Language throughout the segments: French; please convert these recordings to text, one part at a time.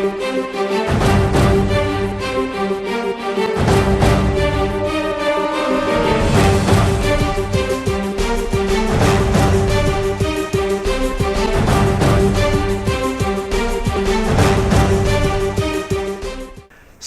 Si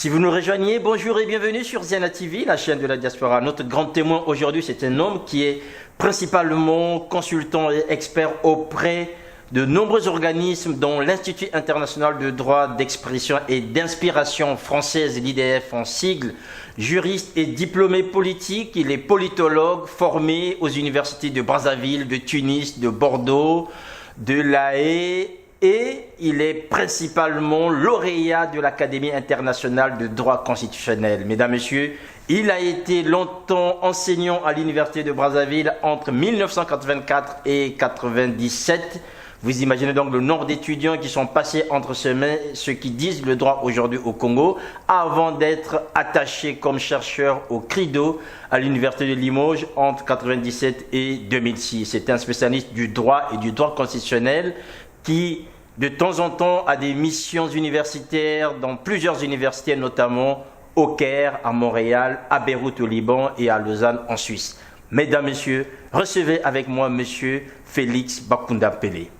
vous nous rejoignez, bonjour et bienvenue sur Ziana TV, la chaîne de la diaspora. Notre grand témoin aujourd'hui, c'est un homme qui est principalement consultant et expert auprès de nombreux organismes, dont l'Institut international de droit d'expression et d'inspiration française, l'IDF en sigle, juriste et diplômé politique. Il est politologue formé aux universités de Brazzaville, de Tunis, de Bordeaux, de La Haye. Et il est principalement lauréat de l'Académie internationale de droit constitutionnel. Mesdames, Messieurs, il a été longtemps enseignant à l'Université de Brazzaville entre 1984 et 1997. Vous imaginez donc le nombre d'étudiants qui sont passés entre ses mains, ceux qui disent le droit aujourd'hui au Congo, avant d'être attaché comme chercheur au CRIDO à l'Université de Limoges entre 1997 et 2006. C'est un spécialiste du droit et du droit constitutionnel qui, de temps en temps, a des missions universitaires dans plusieurs universités, notamment au Caire, à Montréal, à Beyrouth au Liban et à Lausanne en Suisse. Mesdames, Messieurs, recevez avec moi Monsieur Félix Bakunda Pelé.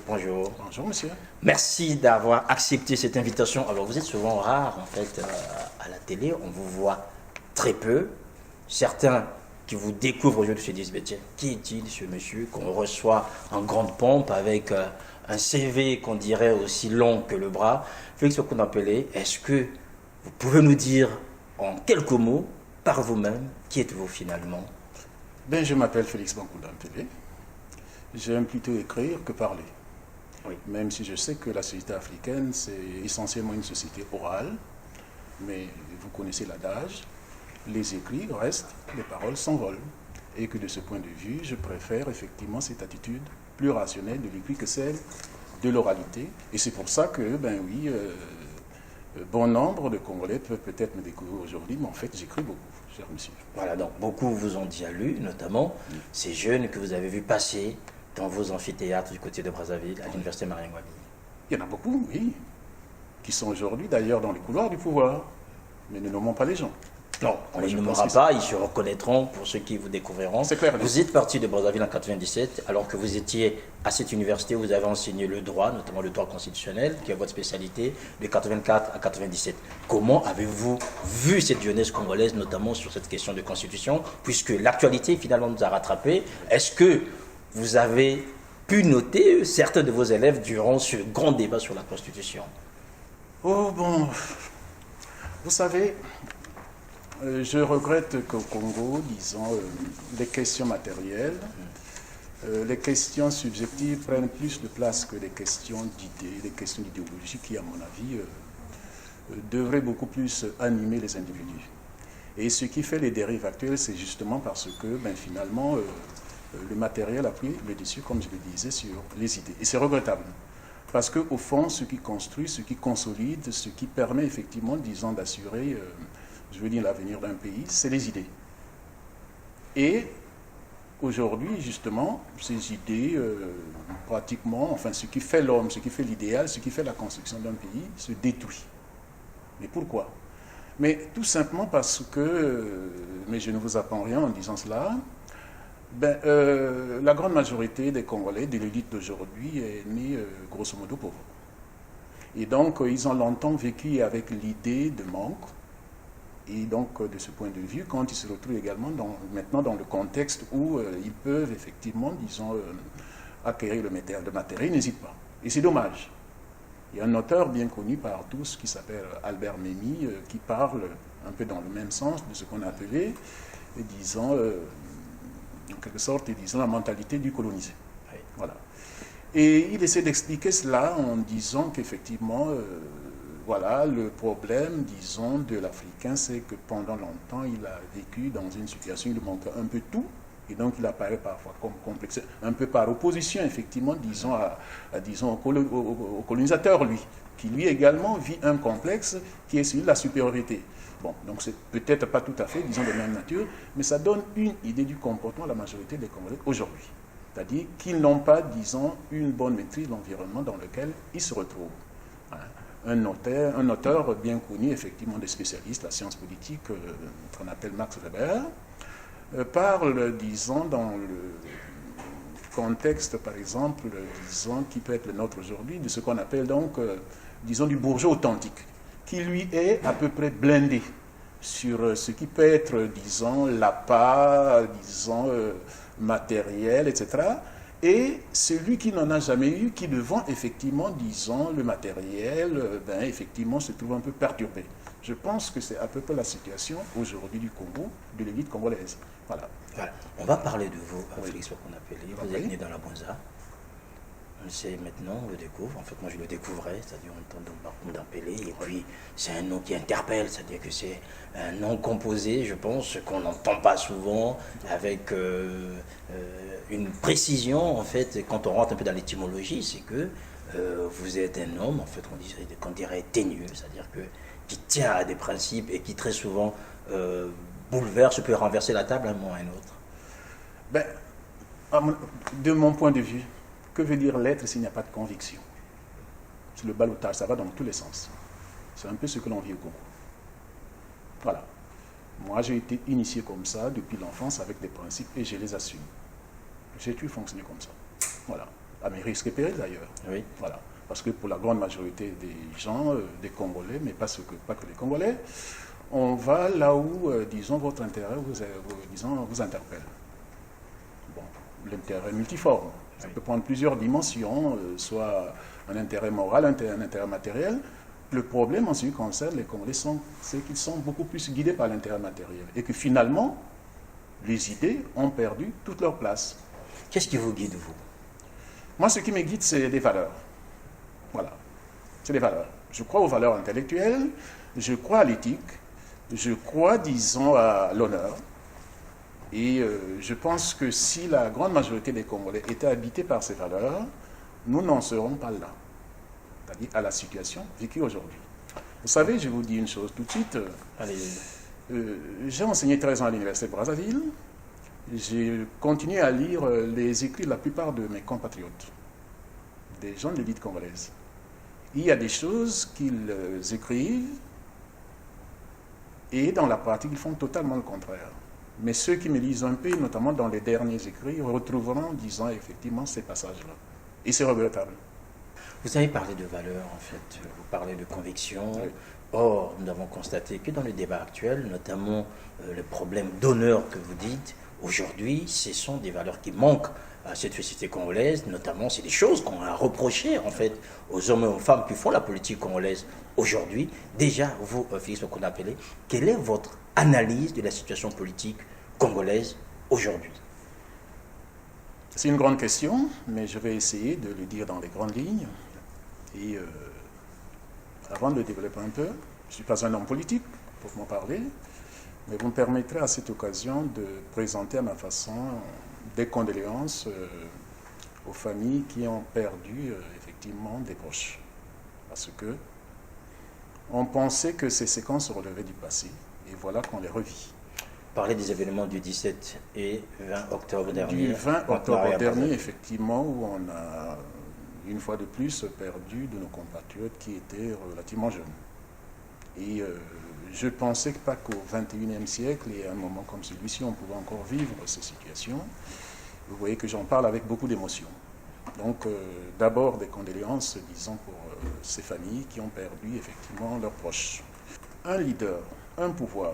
Bonjour. Bonjour, monsieur. Merci d'avoir accepté cette invitation. Alors, vous êtes souvent rare, en fait, à la télé. On vous voit très peu. Certains qui vous découvrent aujourd'hui se disent, tiens, qui est-il, ce monsieur qu'on reçoit en grande pompe avec un CV qu'on dirait aussi long que le bras. Félix Bakunda Pelé, est-ce que vous pouvez nous dire en quelques mots, par vous-même, qui êtes-vous finalement? Ben, je m'appelle Félix Bakunda Pelé. J'aime plutôt écrire que parler. Oui. Même si je sais que la société africaine, c'est essentiellement une société orale, mais vous connaissez l'adage, les écrits restent, les paroles s'envolent. Et que de ce point de vue, je préfère effectivement cette attitude plus rationnelle de l'écrit que celle de l'oralité. Et c'est pour ça que, ben oui, bon nombre de Congolais peuvent peut-être me découvrir aujourd'hui, mais en fait, j'écris beaucoup, cher monsieur. Voilà, donc beaucoup vous ont déjà lu, notamment ces jeunes que vous avez vus passer dans vos amphithéâtres du côté de Brazzaville, à l'université Marien-Ngouabi. Il y en a beaucoup, oui, qui sont aujourd'hui d'ailleurs dans les couloirs du pouvoir, mais ne nommons pas les gens. Non, on ne les nommera pas, ils se reconnaîtront pour ceux qui vous découvriront. C'est clair. Vous êtes parti de Brazzaville en 1997, alors que vous étiez à cette université, vous avez enseigné le droit, notamment le droit constitutionnel, qui est votre spécialité, de 1984 à 1997. Comment avez-vous vu cette jeunesse congolaise, notamment sur cette question de constitution, puisque l'actualité finalement nous a rattrapés? Est-ce que vous avez pu noter certains de vos élèves durant ce grand débat sur la constitution? Oh bon, vous savez, je regrette qu'au Congo, disons, les questions matérielles, les questions subjectives prennent plus de place que les questions d'idées, les questions d'idéologie qui, à mon avis, devraient beaucoup plus animer les individus. Et ce qui fait les dérives actuelles, c'est justement parce que, ben, finalement, le matériel a pris le dessus, comme je le disais, sur les idées. Et c'est regrettable. Parce qu'au fond, ce qui construit, ce qui consolide, ce qui permet effectivement, disons, d'assurer je veux dire l'avenir d'un pays, c'est les idées. Et aujourd'hui, justement, ces idées, pratiquement, enfin, ce qui fait l'homme, ce qui fait l'idéal, ce qui fait la construction d'un pays, se détruit. Mais pourquoi? Mais tout simplement parce que, mais je ne vous apprends rien en disant cela, ben, la grande majorité des Congolais, de l'élite d'aujourd'hui, est née grosso modo pauvre. Et donc, ils ont longtemps vécu avec l'idée de manque. Et donc, de ce point de vue, quand ils se retrouvent également maintenant dans le contexte où ils peuvent effectivement, disons, acquérir le matériel, ils n'hésitent pas. Et c'est dommage. Il y a un auteur bien connu par tous qui s'appelle Albert Memmi, qui parle un peu dans le même sens de ce qu'on appelait, disons, en quelque sorte, disons, la mentalité du colonisé. Voilà. Et il essaie d'expliquer cela en disant qu'effectivement, voilà, le problème, disons, de l'Africain, c'est que pendant longtemps, il a vécu dans une situation où il manquait un peu tout, et donc il apparaît parfois comme complexe, un peu par opposition, effectivement, disons, disons, au colonisateur, lui, qui lui également vit un complexe qui est celui de la supériorité. Bon, donc c'est peut-être pas tout à fait, disons, de même nature, mais ça donne une idée du comportement de la majorité des Congolais aujourd'hui. C'est-à-dire qu'ils n'ont pas, disons, une bonne maîtrise de l'environnement dans lequel ils se retrouvent. un auteur bien connu, effectivement, des spécialistes de la science politique, qu'on appelle Max Weber, parle, disons, dans le contexte, par exemple, disons, qui peut être le nôtre aujourd'hui, de ce qu'on appelle donc, disons, du bourgeois authentique, qui lui est à peu près blindé sur ce qui peut être, disons, l'appât, disons, matériel, etc., et celui qui n'en a jamais eu, qui devant effectivement, disons, le matériel, ben, effectivement, se trouve un peu perturbé. Je pense que c'est à peu près la situation aujourd'hui du Congo, de l'élite congolaise. Voilà. Voilà. On va parler de vous, Félix Okouna-Appelé. Vous êtes né dans la Bonza. On sait maintenant, on le découvre. En fait, moi, je le découvrais, c'est-à-dire en entendant Bakoum d'Appelé. Et puis, c'est un nom qui interpelle, c'est-à-dire que c'est un nom composé, je pense, qu'on n'entend pas souvent, avec une précision, en fait, quand on rentre un peu dans l'étymologie, c'est que vous êtes un homme, en fait, qu'on dirait teigneux, c'est-à-dire que qui tient à des principes et qui très souvent bouleverse, peut renverser la table à un moment ou à un autre. Ben, de mon point de vue, que veut dire l'être s'il n'y a pas de conviction? C'est le ballottage, ça va dans tous les sens. C'est un peu ce que l'on vit au Congo. Voilà. Moi, j'ai été initié comme ça depuis l'enfance avec des principes et je les assume. J'ai toujours fonctionné comme ça. Voilà. À mes risques et périls d'ailleurs. Oui. Voilà. Parce que pour la grande majorité des gens, des Congolais, mais pas que les Congolais, on va là où, disons, votre intérêt vous interpelle. Bon, l'intérêt multiforme. Ça peut prendre plusieurs dimensions, soit un intérêt moral, un intérêt matériel. Le problème en ce qui concerne les Congolais, c'est qu'ils sont beaucoup plus guidés par l'intérêt matériel. Et que finalement, les idées ont perdu toute leur place. Qu'est-ce qui vous guide, vous? Moi, ce qui me guide, c'est des valeurs. Voilà. C'est des valeurs. Je crois aux valeurs intellectuelles, je crois à l'éthique, je crois, disons, à l'honneur. Et je pense que si la grande majorité des Congolais étaient habités par ces valeurs, nous n'en serons pas là. C'est-à-dire à la situation vécue aujourd'hui. Vous savez, je vous dis une chose tout de suite. J'ai enseigné 13 ans à l'université de Brazzaville. J'ai continué à lire les écrits de la plupart de mes compatriotes, des gens de l'élite congolaise. Il y a des choses qu'ils écrivent et dans la pratique, ils font totalement le contraire. Mais ceux qui me lisent un peu, notamment dans les derniers écrits, retrouveront, disons, effectivement ces passages-là. Et c'est regrettable. Vous avez parlé de valeurs, en fait, vous parlez de conviction. Oui. Or, nous avons constaté que dans le débat actuel, notamment le problème d'honneur que vous dites, aujourd'hui, ce sont des valeurs qui manquent à cette société congolaise, notamment, c'est des choses qu'on a reprochées, en fait, aux hommes et aux femmes qui font la politique congolaise aujourd'hui. Déjà, vous, Félix Okouna-Appelé, quelle est votre analyse de la situation politique congolaise aujourd'hui? C'est une grande question, mais je vais essayer de le dire dans les grandes lignes. Et avant de le développer un peu, je ne suis pas un homme politique, pour m'en parler, mais vous me permettrez à cette occasion de présenter à ma façon des condoléances aux familles qui ont perdu effectivement des proches. Parce que on pensait que ces séquences se relevaient du passé, et voilà qu'on les revit. Parler des événements du 17 et 20 octobre dernier. Du 20 octobre dernier, effectivement, où on a, une fois de plus, perdu de nos compatriotes qui étaient relativement jeunes. Et je pensais que pas qu'au XXIe siècle, et à un moment comme celui-ci, on pouvait encore vivre ces situations. Vous voyez que j'en parle avec beaucoup d'émotion. Donc, d'abord des condoléances, disons, pour ces familles qui ont perdu, effectivement, leurs proches. Un leader, un pouvoir,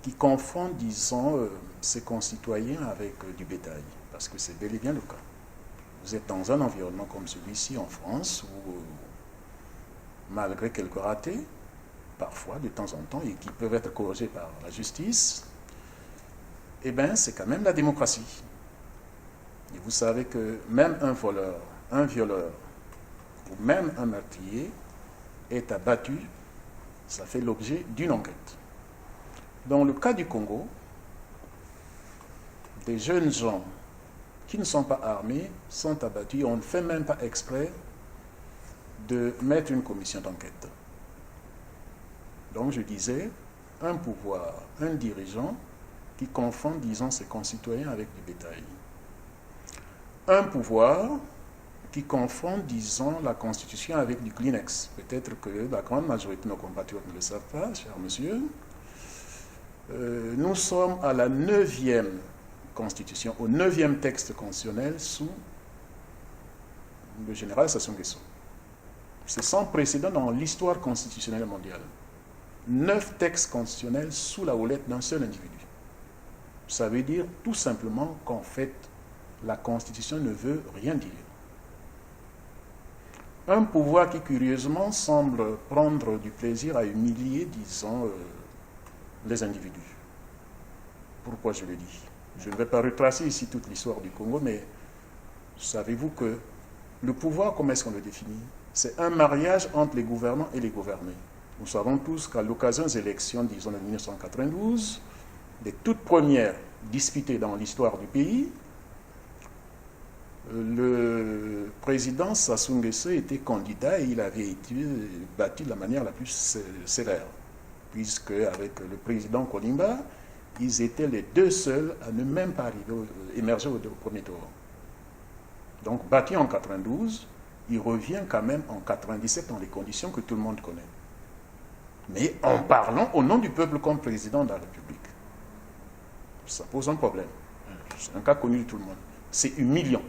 qui confond, disons, ses concitoyens avec du bétail, parce que c'est bel et bien le cas. Vous êtes dans un environnement comme celui-ci en France, où, malgré quelques ratés, parfois, de temps en temps, et qui peuvent être corrigés par la justice, eh bien, c'est quand même la démocratie. Et vous savez que même un voleur, un violeur, ou même un meurtrier est abattu, ça fait l'objet d'une enquête. Dans le cas du Congo, des jeunes gens qui ne sont pas armés sont abattus. On ne fait même pas exprès de mettre une commission d'enquête. Donc je disais, un pouvoir, un dirigeant qui confond, disons, ses concitoyens avec du bétail. Un pouvoir qui confondent, disons, la Constitution avec du Kleenex. Peut-être que la grande majorité de nos compatriotes ne le savent pas, cher monsieur. Nous sommes à la 9e Constitution, au 9e texte constitutionnel sous le général Sassou Nguesso. C'est sans précédent dans l'histoire constitutionnelle mondiale. 9 textes constitutionnels sous la houlette d'un seul individu. Ça veut dire tout simplement qu'en fait, la Constitution ne veut rien dire. Un pouvoir qui, curieusement, semble prendre du plaisir à humilier, disons, les individus. Pourquoi je le dis? Je ne vais pas retracer ici toute l'histoire du Congo, mais savez-vous que le pouvoir, comment est-ce qu'on le définit? C'est un mariage entre les gouvernants et les gouvernés. Nous savons tous qu'à l'occasion des élections, disons, de 1992, les toutes premières disputées dans l'histoire du pays, le président Sassou Nguesso était candidat et il avait été battu de la manière la plus sévère, puisque avec le président Kolimba, ils étaient les deux seuls à ne même pas émerger au premier tour. Donc battu en 92, il revient quand même en 97 dans les conditions que tout le monde connaît. Mais en parlant au nom du peuple comme président de la République. Ça pose un problème. C'est un cas connu de tout le monde. C'est humiliant.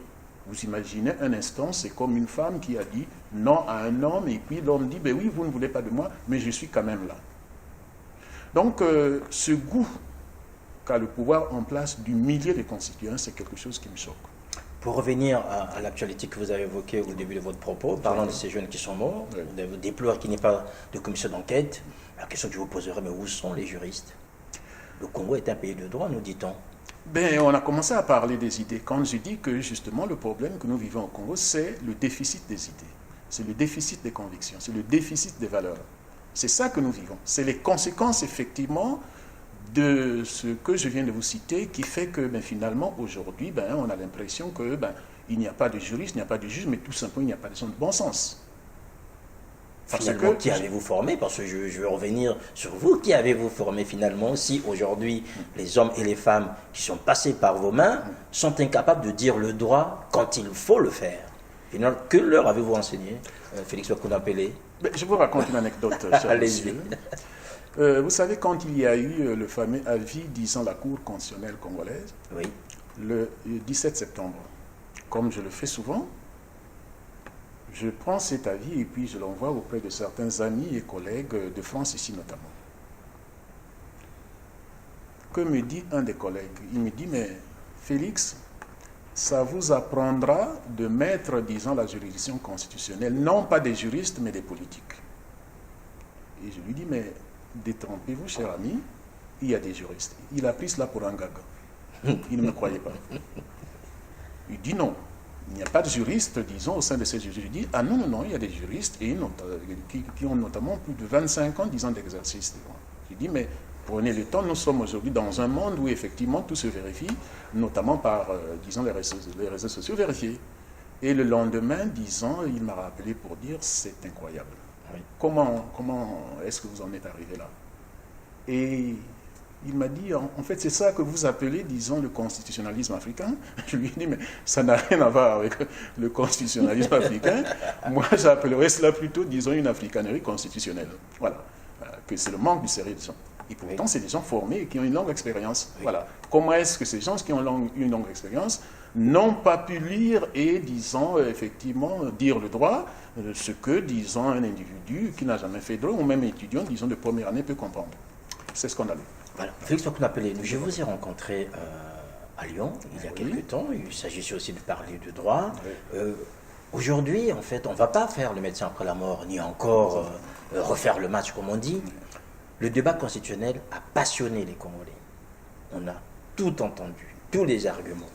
Vous imaginez un instant, c'est comme une femme qui a dit non à un homme et puis l'homme dit, ben oui, vous ne voulez pas de moi, mais je suis quand même là. Donc ce goût qu'a le pouvoir en place d'humilier les constituants, c'est quelque chose qui me choque. Pour revenir à l'actualité que vous avez évoquée au début de votre propos, parlant de ces jeunes qui sont morts, vous déplorez qu'il n'y ait pas de commission d'enquête. La question que je vous poserai, mais où sont les juristes? Le Congo est un pays de droit, nous dit-on. Ben, on a commencé à parler des idées. Quand je dis que justement le problème que nous vivons au Congo, c'est le déficit des idées. C'est le déficit des convictions, c'est le déficit des valeurs. C'est ça que nous vivons. C'est les conséquences effectivement de ce que je viens de vous citer qui fait que ben, finalement aujourd'hui on a l'impression que il n'y a pas de juriste, il n'y a pas de juge, mais tout simplement il n'y a pas de gens de bon sens. Finalement, qui avez-vous formé? Parce que je veux revenir sur vous. Qui avez-vous formé finalement si aujourd'hui les hommes et les femmes qui sont passés par vos mains sont incapables de dire le droit quand il faut le faire? Finalement, que leur avez-vous enseigné, Félix Wakouna-Pelé? Je vous raconte une anecdote, cher monsieur. Vous savez, quand il y a eu le fameux avis disant la Cour constitutionnelle congolaise, oui, le 17 septembre, comme je le fais souvent, je prends cet avis et puis je l'envoie auprès de certains amis et collègues de France ici notamment. Que me dit un des collègues? Il me dit, mais Félix, ça vous apprendra de mettre, disons, la juridiction constitutionnelle, non pas des juristes, mais des politiques. Et je lui dis, mais détrompez-vous, cher ami, il y a des juristes. Il a pris cela pour un gag. Il ne me croyait pas. Il dit non. Il n'y a pas de juristes, disons, au sein de ces juges. Je dis, ah non, non, non, il y a des juristes et qui ont notamment plus de 25 ans, 10 ans d'exercice. Je dis, mais prenez le temps, nous sommes aujourd'hui dans un monde où effectivement tout se vérifie, notamment par, disons, les réseaux sociaux vérifiés. Et le lendemain, disons, il m'a rappelé pour dire, c'est incroyable. Oui. Comment est-ce que vous en êtes arrivé là? Et il m'a dit, en fait, c'est ça que vous appelez, disons, le constitutionnalisme africain. Je lui ai dit, mais ça n'a rien à voir avec le constitutionnalisme africain. Moi, j'appellerais cela plutôt, disons, une africanerie constitutionnelle. Voilà. Que c'est le manque du sérieux des gens. Et pourtant, c'est des gens formés et qui ont une longue expérience. Oui. Voilà. Comment est-ce que ces gens qui ont une longue expérience n'ont pas pu lire et, disons, effectivement, dire le droit, ce que, disons, un individu qui n'a jamais fait de droit, ou même un étudiant, disons, de première année peut comprendre. C'est scandaleux. Voilà. Félix Wakouna-Pelé, je vous ai rencontré à Lyon il y a quelques temps. Il s'agissait aussi de parler de droit. Oui. Aujourd'hui, en fait, on ne va pas faire le médecin après la mort, ni encore refaire le match, comme on dit. Le débat constitutionnel a passionné les Congolais. On a tout entendu, tous les arguments.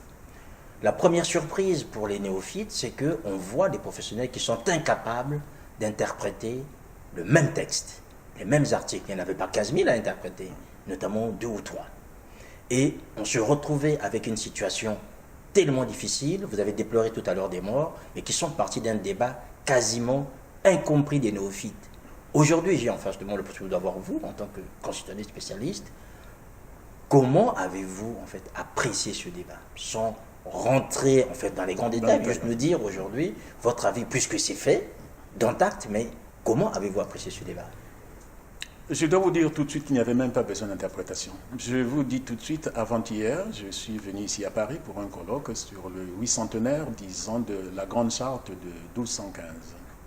La première surprise pour les néophytes, c'est qu'on voit des professionnels qui sont incapables d'interpréter le même texte, les mêmes articles. Il n'y en avait pas 15 000 à interpréter, notamment 2 ou 3. Et on se retrouvait avec une situation tellement difficile, vous avez déploré tout à l'heure des morts, mais qui sont partis d'un débat quasiment incompris des néophytes. Aujourd'hui, j'ai en face de moi le possible d'avoir vous, en tant que constitutionnaliste spécialiste. Comment avez-vous en fait apprécié ce débat, sans rentrer en fait dans les grands détails, juste me dire aujourd'hui votre avis, puisque c'est fait, dans acte, mais comment avez-vous apprécié ce débat? Je dois vous dire tout de suite qu'il n'y avait même pas besoin d'interprétation. Je vous dis tout de suite, avant-hier, je suis venu ici à Paris pour un colloque sur le 800e, disons, de la Grande Charte de 1215.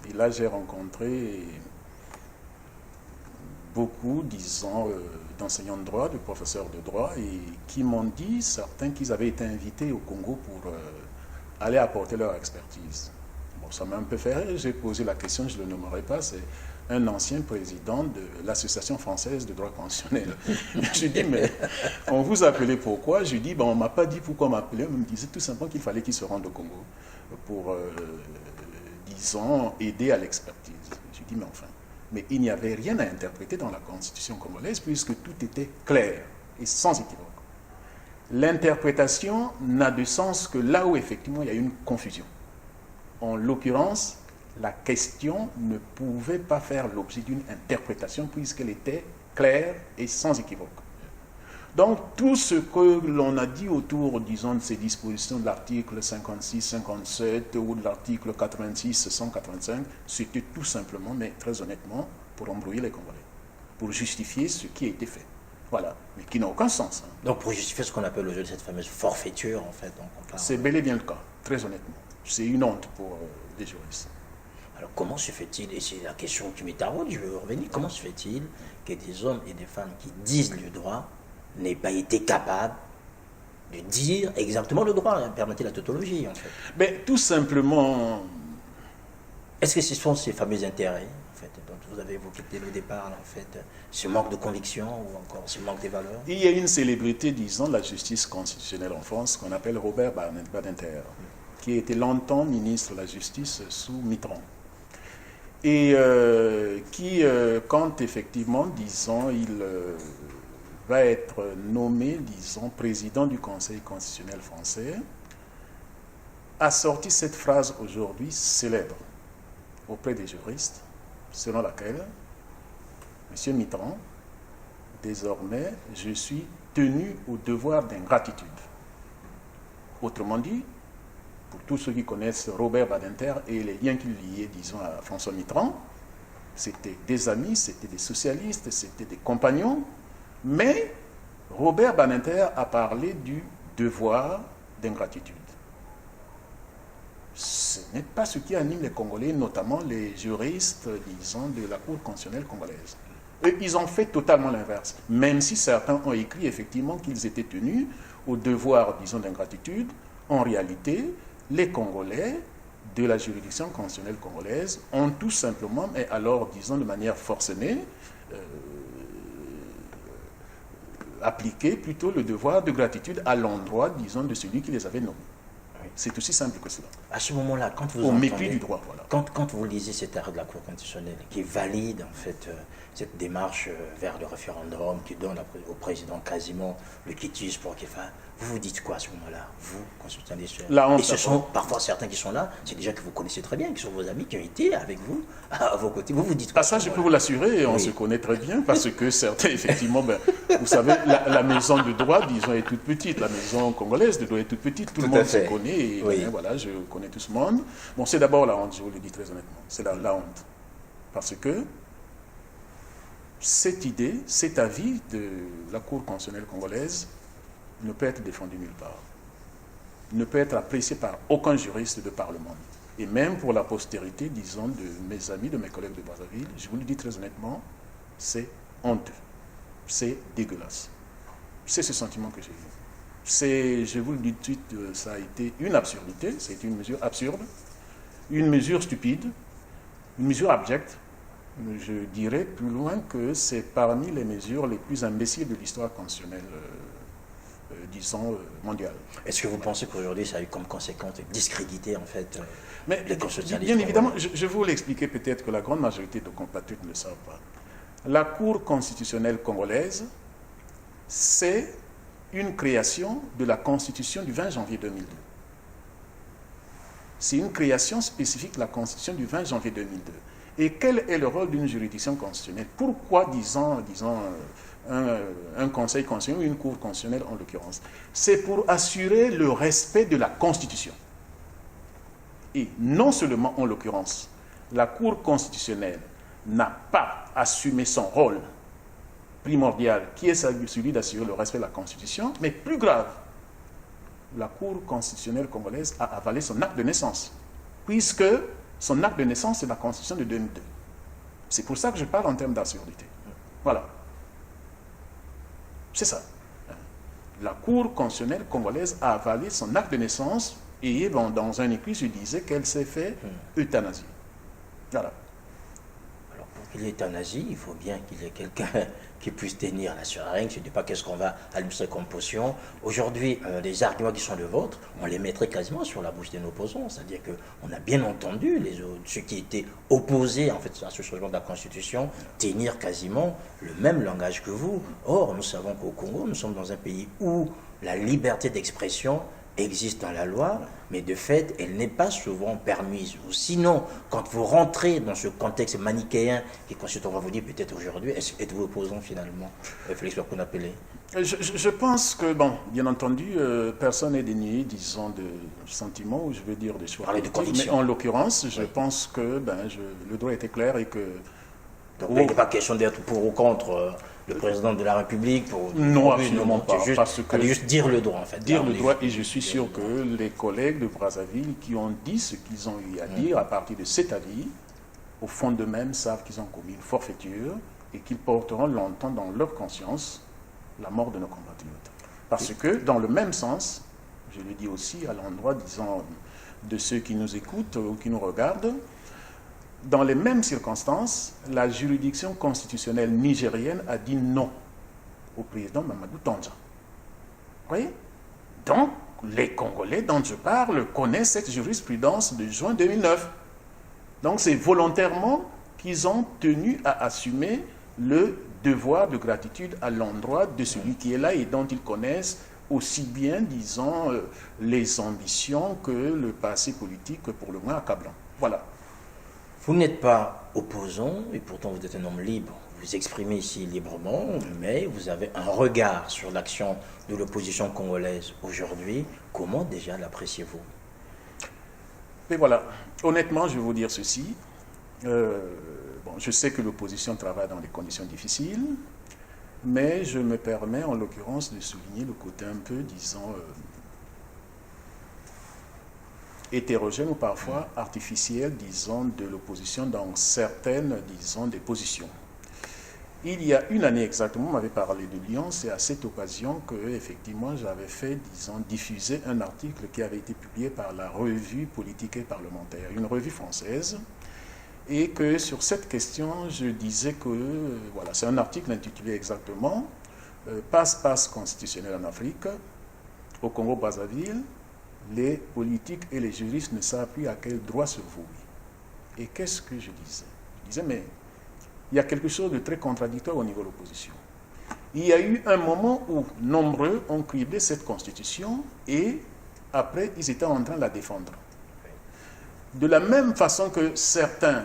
Et là, j'ai rencontré beaucoup, disons, d'enseignants de droit, de professeurs de droit, et qui m'ont dit, certains, qu'ils avaient été invités au Congo pour aller apporter leur expertise. Bon, ça m'a un peu fait rire, j'ai posé la question, je ne le nommerai pas, c'est un ancien président de l'Association française de droit constitutionnel. Je lui dis, mais on vous appelait pourquoi? Je lui dis, ben, on ne m'a pas dit pourquoi m'appeler, on me disait tout simplement qu'il fallait qu'il se rende au Congo pour, disons, aider à l'expertise. Je lui dis, mais enfin, mais il n'y avait rien à interpréter dans la Constitution congolaise puisque tout était clair et sans équivoque. L'interprétation n'a de sens que là où effectivement il y a une confusion. En l'occurrence, la question ne pouvait pas faire l'objet d'une interprétation puisqu'elle était claire et sans équivoque. Donc tout ce que l'on a dit autour, disons, de ces dispositions de l'article 56, 57 ou de l'article 86, 185, c'était tout simplement, mais très honnêtement, pour embrouiller les Congolais, pour justifier ce qui a été fait. Voilà, mais qui n'a aucun sens. Hein. Donc pour justifier ce qu'on appelle aujourd'hui cette fameuse forfaiture, en fait. C'est bel et bien le cas, très honnêtement. C'est une honte pour les juristes. Alors comment se fait-il, et c'est la question qui m'interroge, je vais revenir, comment se fait-il que des hommes et des femmes qui disent le droit n'aient pas été capables de dire exactement le droit, hein, permettez la tautologie en fait? Mais tout simplement... Est-ce que ce sont ces fameux intérêts en fait, dont vous avez évoqué dès le départ, en fait, ce manque de conviction ou encore ce manque des valeurs? Il y a une célébrité, disons, de la justice constitutionnelle en France qu'on appelle Robert Badinter, qui a été longtemps ministre de la Justice sous Mitterrand. Et qui, quand effectivement, disons, il va être nommé, disons, président du Conseil constitutionnel français, a sorti cette phrase aujourd'hui célèbre auprès des juristes, selon laquelle, Monsieur Mitterrand, désormais, je suis tenu au devoir d'ingratitude. Autrement dit, pour tous ceux qui connaissent Robert Badinter et les liens qu'il liait, disons, à François Mitterrand, c'était des amis, c'était des socialistes, c'était des compagnons, mais Robert Badinter a parlé du devoir d'ingratitude. Ce n'est pas ce qui anime les Congolais, notamment les juristes, disons, de la Cour constitutionnelle congolaise. Eux, ils ont fait totalement l'inverse, même si certains ont écrit effectivement qu'ils étaient tenus au devoir, disons, d'ingratitude. En réalité, les Congolais de la juridiction constitutionnelle congolaise ont tout simplement, mais alors disons de manière forcenée, appliqué plutôt le devoir de gratitude à l'endroit, disons, de celui qui les avait nommés. C'est aussi simple que cela. À ce moment-là, quand vous au mépris du droit, voilà. Quand vous lisez cet arrêt de la Cour constitutionnelle qui valide en fait cette démarche vers le référendum, qui donne au président quasiment le quitus pour qu'il fasse, vous vous dites quoi à ce moment-là, vous, constitutionnalistes? Et ce sont parfois certains qui sont là, c'est des gens que vous connaissez très bien, qui sont vos amis, qui ont été avec vous, à vos côtés. Vous vous dites quoi? Ah, ça, je peux vous l'assurer, on se connaît très bien, parce que certains, effectivement, ben, vous savez, la maison de droit, disons, est toute petite. La maison congolaise de droit est toute petite. Tout le monde se connaît. Et oui. bien, voilà, je connais tout ce monde. Bon, c'est d'abord la honte, je vous le dis très honnêtement. C'est la honte. Parce que cette idée, cet avis de la Cour constitutionnelle congolaise ne peut être défendu nulle part. Ne peut être apprécié par aucun juriste de par le monde. Et même pour la postérité, disons, de mes amis, de mes collègues de Brazzaville, je vous le dis très honnêtement, c'est honteux. C'est dégueulasse. C'est ce sentiment que j'ai eu. Je vous le dis tout de suite, ça a été une absurdité, c'est une mesure absurde, une mesure stupide, une mesure abjecte. Je dirais plus loin que c'est parmi les mesures les plus imbéciles de l'histoire constitutionnelle, disons, mondiale. Est-ce que vous pensez qu'aujourd'hui ça a eu comme conséquence de discréditer en fait mais les constitutionnalistes? Bien évidemment, je vais vous l'expliquer peut-être que la grande majorité de compatriotes ne le savent pas. La Cour constitutionnelle congolaise, c'est une création de la Constitution du 20 janvier 2002. C'est une création spécifique de la Constitution du 20 janvier 2002. Et quel est le rôle d'une juridiction constitutionnelle? Pourquoi, disons un conseil constitutionnel ou une cour constitutionnelle en l'occurrence? C'est pour assurer le respect de la Constitution. Et non seulement en l'occurrence, la Cour constitutionnelle n'a pas assumé son rôle primordial, qui est celui d'assurer le respect de la Constitution, mais plus grave, la Cour constitutionnelle congolaise a avalé son acte de naissance, puisque son acte de naissance, c'est la Constitution de 2002. C'est pour ça que je parle en termes d'absurdité. Voilà. C'est ça. La Cour constitutionnelle congolaise a avalé son acte de naissance et bon, dans un écrit, je disais qu'elle s'est fait euthanasie. Voilà. Alors pour qu'il y ait euthanasie, il faut bien qu'il y ait quelqu'un qui puisse tenir la seringue. Je ne dis pas qu'est-ce qu'on va administrer comme potion. Aujourd'hui, les arguments qui sont les vôtres, on les mettrait quasiment sur la bouche de nos opposants. C'est-à-dire qu'on a bien entendu ceux qui étaient opposés en fait, à ce changement de la Constitution tenir quasiment le même langage que vous. Or, nous savons qu'au Congo, nous sommes dans un pays où la liberté d'expression existe dans la loi, mais de fait, elle n'est pas souvent permise. Ou sinon, quand vous rentrez dans ce contexte manichéen qui consiste, on va vous dire peut-être aujourd'hui, êtes-vous opposant finalement, Félix Bakounapele? Je pense que, bon, bien entendu, personne n'est dénié, disons, de sentiments, ou je veux dire des choix politiques, mais en l'occurrence, je pense que le droit était clair et que... Donc il n'est pas question d'être pour ou contre le président de la République non, absolument pas. Parce que juste dire le droit, en fait. Dire le droit, et je suis sûr que les collègues de Brazzaville qui ont dit ce qu'ils ont eu à dire à partir de cet avis, au fond d'eux-mêmes, savent qu'ils ont commis une forfaiture et qu'ils porteront longtemps dans leur conscience la mort de nos compatriotes. Parce que, dans le même sens, je le dis aussi à l'endroit, disons, de ceux qui nous écoutent ou qui nous regardent, dans les mêmes circonstances, la juridiction constitutionnelle nigérienne a dit non au président Mamadou Tandja. Vous voyez? Donc, les Congolais dont je parle connaissent cette jurisprudence de juin 2009. Donc, c'est volontairement qu'ils ont tenu à assumer le devoir de gratitude à l'endroit de celui qui est là et dont ils connaissent aussi bien, disons, les ambitions que le passé politique, pour le moins accablant. Voilà. Vous n'êtes pas opposant, et pourtant vous êtes un homme libre. Vous exprimez ici librement, mais vous avez un regard sur l'action de l'opposition congolaise aujourd'hui. Comment déjà l'appréciez-vous? Mais voilà, honnêtement, je vais vous dire ceci. Je sais que l'opposition travaille dans des conditions difficiles, mais je me permets en l'occurrence de souligner le côté un peu, disons, hétérogène ou parfois artificielle, disons, de l'opposition dans certaines, disons, des positions. Il y a une année exactement, on m'avait parlé de Lyon, c'est à cette occasion que, effectivement, j'avais fait, disons, diffuser un article qui avait été publié par la revue Politique et Parlementaire, une revue française, et que sur cette question, je disais que, voilà, c'est un article intitulé exactement « Passe-passe constitutionnel en Afrique, au Congo-Brazzaville, les politiques et les juristes ne savent plus à quel droit se vouer. » Et qu'est-ce que je disais? Je disais, mais il y a quelque chose de très contradictoire au niveau de l'opposition. Il y a eu un moment où nombreux ont criblé cette constitution et après, ils étaient en train de la défendre. De la même façon que certains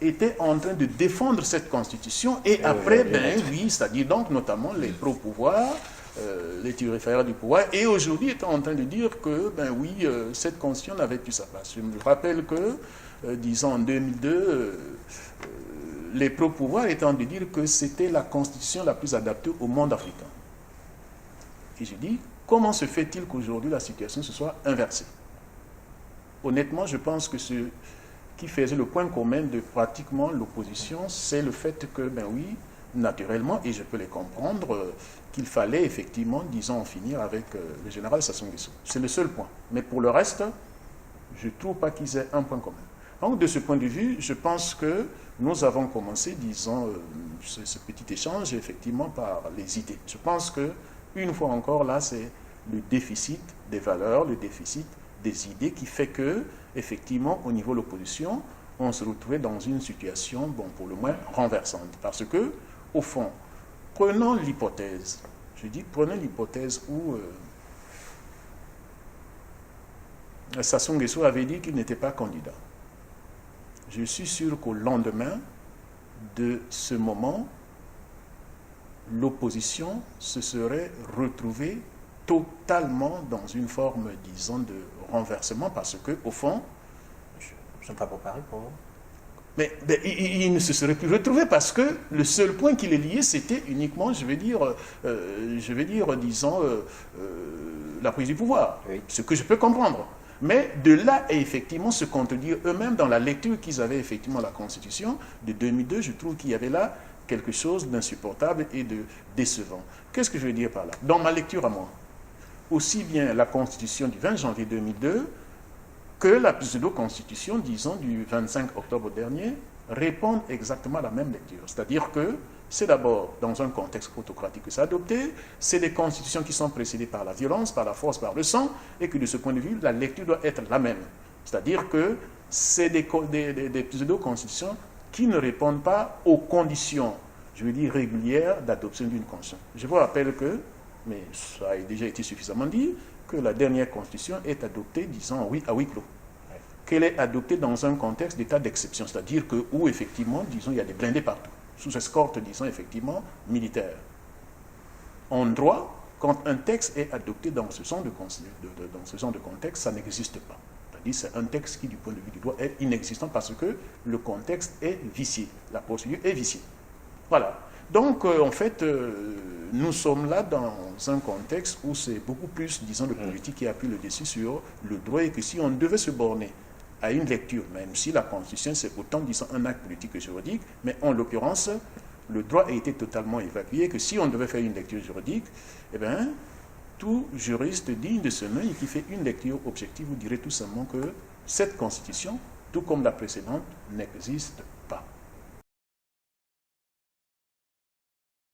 étaient en train de défendre cette constitution et après, oui, c'est-à-dire donc notamment les pro-pouvoir, les turiféraires du pouvoir, et aujourd'hui étaient en train de dire que, oui, cette constitution n'avait plus sa place. Je me rappelle que, disons en 2002, les pro-pouvoirs étaient en train de dire que c'était la constitution la plus adaptée au monde africain. Et je dis, comment se fait-il qu'aujourd'hui la situation se soit inversée? Honnêtement, je pense que ce qui faisait le point commun de pratiquement l'opposition, c'est le fait que, oui, naturellement, et je peux les comprendre, qu'il fallait effectivement, disons, en finir avec le général Sassou Nguesso. C'est le seul point. Mais pour le reste, je ne trouve pas qu'ils aient un point commun. Donc, de ce point de vue, je pense que nous avons commencé, disons, ce petit échange, effectivement, par les idées. Je pense que, une fois encore, là, c'est le déficit des valeurs, le déficit des idées qui fait que, effectivement, au niveau de l'opposition, on se retrouvait dans une situation, bon, pour le moins, renversante. Parce que, au fond, prenons l'hypothèse, prenons l'hypothèse où Sassou Nguesso avait dit qu'il n'était pas candidat. je suis sûr qu'au lendemain de ce moment, l'opposition se serait retrouvée totalement dans une forme, disons, de renversement, parce que, au fond, Je ne pas préparé pour vous. mais il ne se serait plus retrouvé parce que le seul point qui les liait, c'était uniquement, je vais dire, disons, la prise du pouvoir. Oui. Ce que je peux comprendre. Mais de là à effectivement se contredire eux-mêmes dans la lecture qu'ils avaient effectivement la Constitution de 2002, je trouve qu'il y avait là quelque chose d'insupportable et de décevant. Qu'est-ce que je veux dire par là? Dans ma lecture à moi, aussi bien la Constitution du 20 janvier 2002 que la pseudo-constitution, disons, du 25 octobre dernier, répondent exactement à la même lecture. C'est-à-dire que c'est d'abord dans un contexte autocratique que c'est adopté, c'est des constitutions qui sont précédées par la violence, par la force, par le sang, et que de ce point de vue, la lecture doit être la même. C'est-à-dire que c'est des pseudo-constitutions qui ne répondent pas aux conditions, je veux dire, régulières d'adoption d'une constitution. Je vous rappelle que, mais ça a déjà été suffisamment dit, que la dernière constitution est adoptée, disons, à huis clos. Qu'elle est adoptée dans un contexte d'état d'exception, c'est-à-dire que où, effectivement, disons, il y a des blindés partout, sous escorte, disons, effectivement, militaire. En droit, quand un texte est adopté dans ce genre de contexte, ça n'existe pas. C'est-à-dire c'est un texte qui, du point de vue du droit, est inexistant parce que le contexte est vicié, la procédure est viciée. Voilà. Donc, en fait, nous sommes là dans un contexte où c'est beaucoup plus, disons, le politique qui a pris le dessus sur le droit, et que si on devait se borner à une lecture, même si la Constitution, c'est autant, disons, un acte politique que juridique, mais en l'occurrence, le droit a été totalement évacué, que si on devait faire une lecture juridique, eh bien, tout juriste digne de ce nom et qui fait une lecture objective vous dirait tout simplement que cette Constitution, tout comme la précédente, n'existe